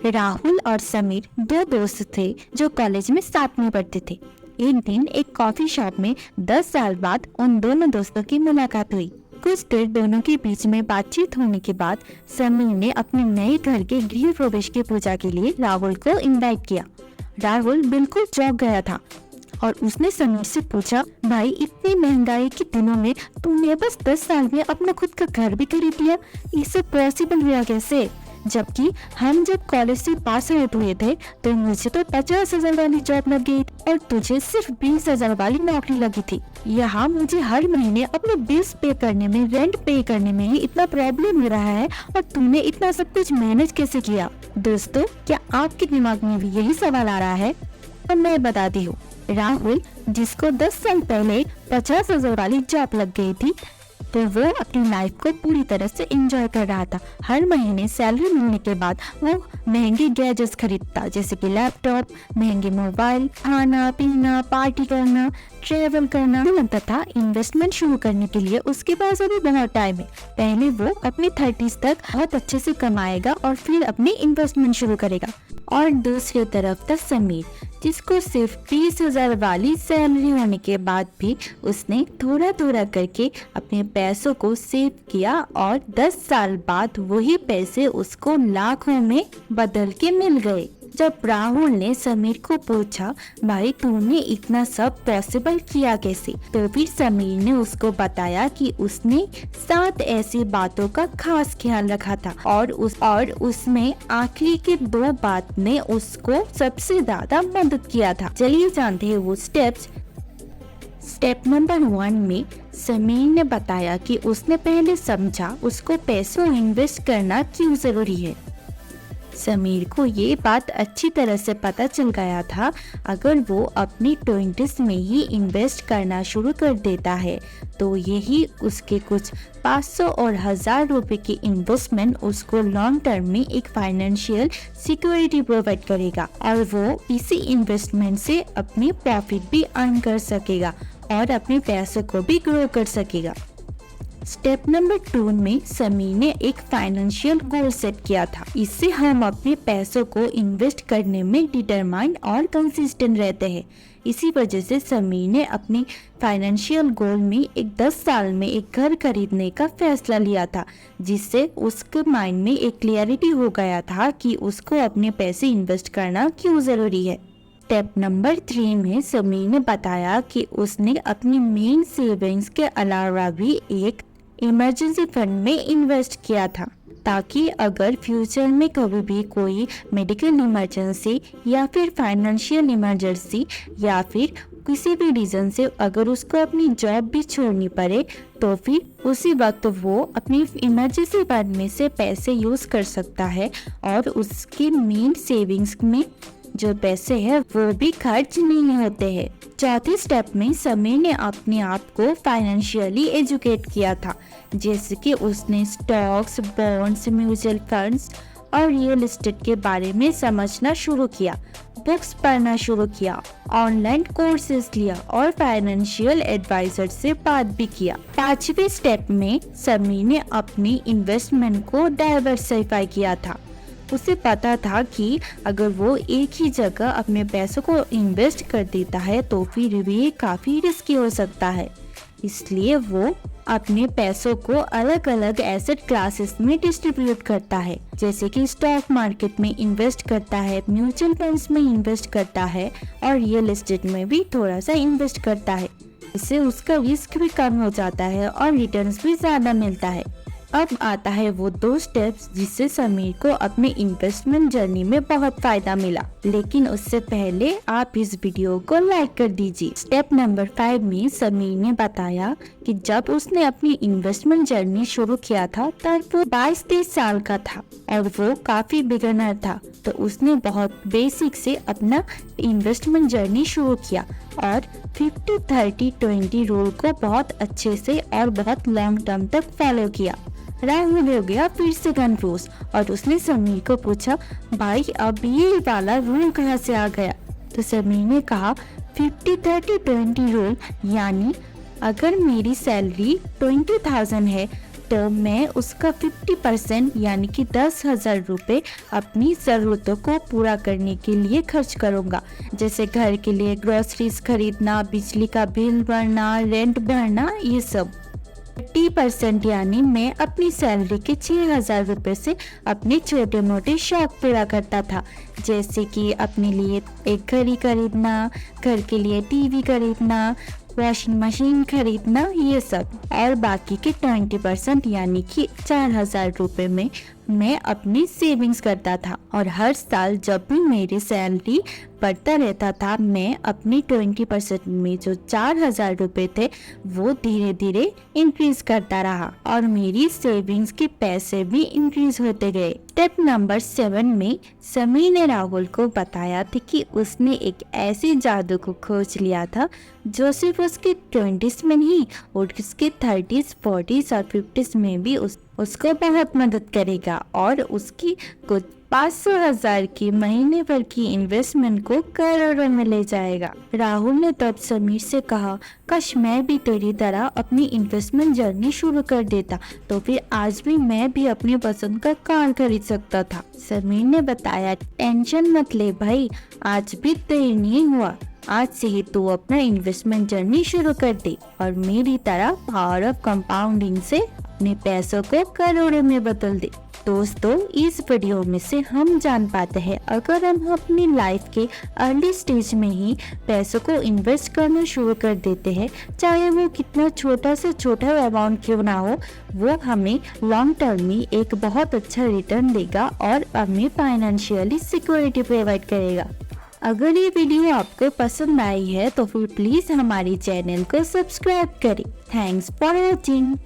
राहुल और समीर दो दोस्त थे जो कॉलेज में साथ में पढ़ते थे। एक दिन एक कॉफी शॉप में 10 साल बाद उन दोनों दोस्तों की मुलाकात हुई। कुछ देर दोनों के बीच में बातचीत होने के बाद समीर ने अपने नए घर के गृह प्रवेश की पूजा के लिए राहुल को इनवाइट किया। राहुल बिल्कुल चौंक गया था और उसने समीर से पूछा, भाई इतनी महंगाई के दिनों में तुमने बस 10 साल में अपना खुद का घर भी खरीद लिया? इससे पॉसिबल हुआ कैसे? जबकि हम जब कॉलेज से पास आउट हुए थे तो मुझे तो 50,000 वाली जॉब लग गई और तुझे सिर्फ 20,000 वाली नौकरी लगी थी। यहाँ मुझे हर महीने अपने बिल्स पे करने में, रेंट पे करने में ही इतना प्रॉब्लम हो रहा है और तुमने इतना सब कुछ मैनेज कैसे किया? दोस्तों, क्या आपके दिमाग में भी यही सवाल आ रहा है? तो मैं बताती हूँ। राहुल, जिसको 10 साल पहले 50,000 वाली जॉब लग गई थी, तो वो अपनी लाइफ को पूरी तरह से एंजॉय कर रहा था। हर महीने सैलरी मिलने के बाद वो महंगे गैजेट्स खरीदता, जैसे कि लैपटॉप, महंगे मोबाइल, खाना पीना, पार्टी करना, ट्रेवल करना। लगता था इन्वेस्टमेंट शुरू करने के लिए उसके पास अभी बहुत टाइम है। पहले वो अपनी 30s तक बहुत अच्छे से कमाएगा और फिर अपनी इन्वेस्टमेंट शुरू करेगा। और दूसरी तरफ था समीर, जिसको सिर्फ 20,000 वाली सैलरी होने के बाद भी उसने थोड़ा थोड़ा करके अपने पैसों को सेव किया और 10 साल बाद वही पैसे उसको लाखों में बदल के मिल गए। जब राहुल ने समीर को पूछा, भाई तूने इतना सब पॉसिबल किया कैसे? तो फिर समीर ने उसको बताया कि उसने 7 ऐसी बातों का खास ख्याल रखा था और उसमें आखिरी के 2 बात ने उसको सबसे ज्यादा मदद किया था। चलिए जानते हैं वो स्टेप्स। स्टेप नंबर 1 में समीर ने बताया कि उसने पहले समझा उसको पैसों इन्वेस्ट करना क्यों जरूरी है। समीर को ये बात अच्छी तरह से पता चल गया था, अगर वो अपनी 20s में ही इन्वेस्ट करना शुरू कर देता है तो यही उसके कुछ 500 और 1000 रुपए की इन्वेस्टमेंट उसको लॉन्ग टर्म में एक फाइनेंशियल सिक्योरिटी प्रोवाइड करेगा और वो इसी इन्वेस्टमेंट से अपनी प्रॉफिट भी अर्न कर सकेगा और अपने पैसों को भी ग्रो कर सकेगा। स्टेप नंबर 2 में समीर ने एक फाइनेंशियल गोल सेट किया था। इससे हम अपने पैसों को इन्वेस्ट करने में डिटरमाइंड और कंसिस्टेंट रहते हैं। इसी वजह से समीर ने अपनी फाइनेंशियल गोल में एक 10 साल में एक घर खरीदने का फैसला लिया था, जिससे उसके माइंड में एक क्लियरिटी हो गया था कि उसको अपने पैसे इन्वेस्ट करना क्यों जरूरी है। स्टेप नंबर 3 में समीर ने बताया कि उसने अपनी मेन सेविंग्स के अलावा भी एक इमरजेंसी फंड में इन्वेस्ट किया था, ताकि अगर फ्यूचर में कभी भी कोई मेडिकल इमरजेंसी या फिर फाइनेंशियल इमरजेंसी या फिर किसी भी रीजन से अगर उसको अपनी जॉब भी छोड़नी पड़े तो फिर उसी वक्त वो अपनी इमरजेंसी फंड में से पैसे यूज कर सकता है और उसकी मेन सेविंग्स में जो पैसे हैं वो भी खर्च नहीं होते हैं। चौथे स्टेप में समीर ने अपने आप को फाइनेंशियली एजुकेट किया था, जैसे कि उसने स्टॉक्स, बॉन्ड्स, म्यूचुअल फंड्स और रियल एस्टेट के बारे में समझना शुरू किया, बुक्स पढ़ना शुरू किया, ऑनलाइन कोर्सेज लिया और फाइनेंशियल एडवाइजर से बात भी किया। 5वें स्टेप में समीर ने अपनी इन्वेस्टमेंट को डाइवर्सिफाई किया था। उसे पता था कि अगर वो एक ही जगह अपने पैसों को इन्वेस्ट कर देता है तो फिर भी काफी रिस्की हो सकता है, इसलिए वो अपने पैसों को अलग अलग एसेट क्लासेस में डिस्ट्रीब्यूट करता है, जैसे कि स्टॉक मार्केट में इन्वेस्ट करता है, म्यूचुअल फंड्स में इन्वेस्ट करता है और रियल एस्टेट में भी थोड़ा सा इन्वेस्ट करता है। इससे उसका रिस्क भी कम हो जाता है और रिटर्न्स भी ज्यादा मिलता है। अब आता है वो 2 स्टेप्स जिससे समीर को अपने इन्वेस्टमेंट जर्नी में बहुत फायदा मिला, लेकिन उससे पहले आप इस वीडियो को लाइक कर दीजिए। स्टेप नंबर 5 में समीर ने बताया कि जब उसने अपनी इन्वेस्टमेंट जर्नी शुरू किया था तब वो 22-23 साल का था और वो काफी बिगिनर था, तो उसने बहुत बेसिक से अपना इन्वेस्टमेंट जर्नी शुरू किया और 50-30-20 रूल को बहुत अच्छे से और बहुत लॉन्ग टर्म तक फॉलो किया। राहुल हो गया फिर से कंफ्यूज और उसने समीर को पूछा, भाई अब ये वाला रूल कहाँ से आ गया? तो समीर ने कहा 50-30-20 रूल, यानी अगर मेरी सैलरी 20,000 है तो मैं उसका 50% यानी कि 10,000 रुपये अपनी ज़रूरतों को पूरा करने के लिए खर्च करूँगा, जैसे घर के लिए ग्रोसरीज खरीदना, बिजली का बिल भरना, रेंट भरना, ये सब। 30% यानी मैं अपनी सैलरी के 6,000 रुपये से अपने छोटे मोटे शौक पूरा करता था, जैसे कि अपने लिए एक घड़ी खरीदना, घर के लिए टीवी खरीदना, वॉशिंग मशीन खरीदना, ये सब। और बाकी के 20% यानी कि 4,000 रुपये में मैं अपनी सेविंग्स करता था, और हर साल जब भी मेरी सैलरी बढ़ता रहता था, मैं अपनी 20% में जो 4,000 रुपये थे वो धीरे धीरे इंक्रीज करता रहा, और मेरी सेविंग्स के पैसे भी इंक्रीज होते गए। स्टेप नंबर 7 में समीर ने राहुल को बताया था कि उसने एक ऐसे जादू को खोज लिया था जो सिर्फ उसके 20s में नहीं, और उसके 30s, 40s और 50s में भी उसको बहुत मदद करेगा, और उसकी कुछ 500,000 की महीने भर की इन्वेस्टमेंट को करोड़ों में ले जाएगा। राहुल ने तब समीर से कहा, काश मैं भी तेरी तरह अपनी इन्वेस्टमेंट जर्नी शुरू कर देता, तो फिर आज भी मैं भी अपनी पसंद का कार खरीद सकता था। समीर ने बताया, टेंशन मत ले भाई, आज भी देर नहीं हुआ, आज से ही तू अपना इन्वेस्टमेंट जर्नी शुरू कर दे, और मेरी तरह पावर ऑफ कंपाउंडिंग से अपने पैसों को करोड़ों में बदल दे। दोस्तों, इस वीडियो में से हम जान पाते हैं, अगर हम अपनी लाइफ के अर्ली स्टेज में ही पैसों को इन्वेस्ट करना शुरू कर देते हैं, चाहे वो कितना छोटा से छोटा अमाउंट क्यों ना हो, वो हमें लॉन्ग टर्म में एक बहुत अच्छा रिटर्न देगा और हमें फाइनेंशियली सिक्योरिटी प्रोवाइड करेगा। अगर ये वीडियो आपको पसंद आई है तो फिर प्लीज़ हमारे चैनल को सब्सक्राइब करें। Thanks for watching.